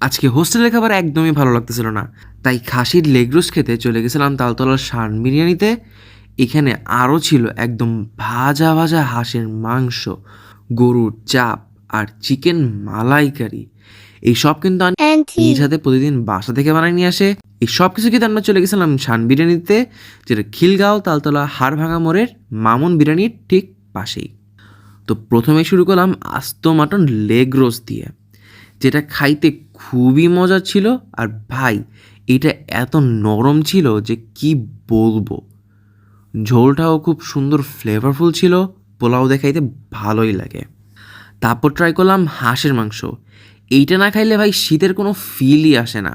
আজকে হোস্টেলের খাবার একদমই ভালো লাগতেছিল না, তাই খাসির লেগ রোস্ট খেতে চলে গেছিলাম তালতলার শান বিরিয়ানিতে। এখানে আরও ছিল একদম ভাজা ভাজা হাঁসের মাংস, গরুর চাপ আর চিকেন মালাইকারি। এই সব কিন্তু আমি নিজ হাতে প্রতিদিন বাসা থেকে বানাই নিয়ে আসে। এই সব কিছু খেতে আমরা চলে গেছিলাম শান বিরিয়ানিতে, যেটা খিলগাঁও তালতলা হাড়ভাঙা মোড়ের মামুন বিরিয়ানির ঠিক পাশেই। তো প্রথমে শুরু করলাম আস্ত মাটন লেগ রোস্ট দিয়ে, যেটা খাইতে খুবই মজার ছিল। আর ভাই, এটা এত নরম ছিল যে কি বলবো। ঝোলটাও খুব সুন্দর ফ্লেভারফুল ছিল, পোলাও দেখাইতে ভালোই লাগে। তারপর ট্রাই করলাম হাঁসের মাংস। এইটা না খাইলে ভাই শীতের কোনো ফিলই আসে না।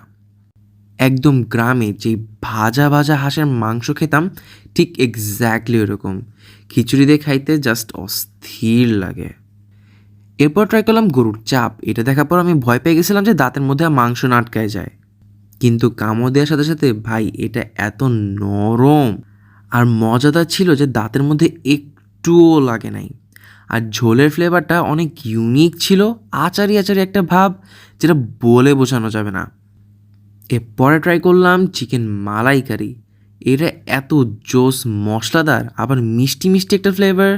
একদম গ্রামে যেই ভাজা ভাজা হাঁসের মাংস খেতাম, ঠিক এক্স্যাক্টলি ওরকম। খিচুড়ি দিয়ে খাইতে জাস্ট অস্থির লাগে। এরপর ট্রাই করলাম গরুর চাপ। এটা দেখার পর আমি ভয় পেয়ে গেছিলাম যে দাঁতের মধ্যে মাংস না আটকায় যায়, কিন্তু কামড় দেওয়ার সাথে সাথে ভাই এটা এত নরম আর মজাদার ছিল যে দাঁতের মধ্যে একটুও লাগে নাই। আর ঝোলের ফ্লেভারটা অনেক ইউনিক ছিল, আচারি আচারি একটা ভাব, যেটা বলে বোঝানো যাবে না। এরপরে ট্রাই করলাম চিকেন মালাইকারি। এটা এত জোস মশলাদার, আবার মিষ্টি মিষ্টি একটা ফ্লেভার।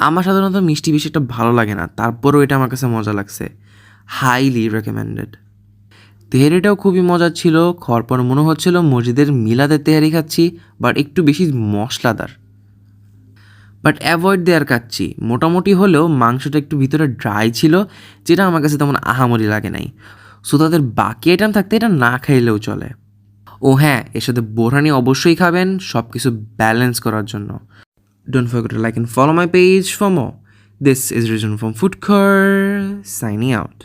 আমার সাধারণত মিষ্টি বেশি একটা ভালো লাগে না, তারপরেও এটা আমার কাছে মজা লাগছে। Highly recommended. তেহারিটাও খুবই মজার ছিল। খাওয়ার পর মনে হচ্ছিল মসজিদের মিলাদের তেহারি খাচ্ছি, বাট একটু বেশি মশলাদার। বাট অ্যাভয়েড দেওয়ার খাচ্ছি মোটামুটি হলেও মাংসটা একটু ভিতরে ড্রাই ছিল, যেটা আমার কাছে তেমন আহামরি লাগে নাই। সো তাদের বাকি আইটেম থাকতে এটা না খাইলেও চলে। ও হ্যাঁ, এর সাথে বোরহানি অবশ্যই খাবেন, সব কিছু ব্যালেন্স করার জন্য। Don't forget to like and follow my page for more. This is Rizwan from Food Core, signing out.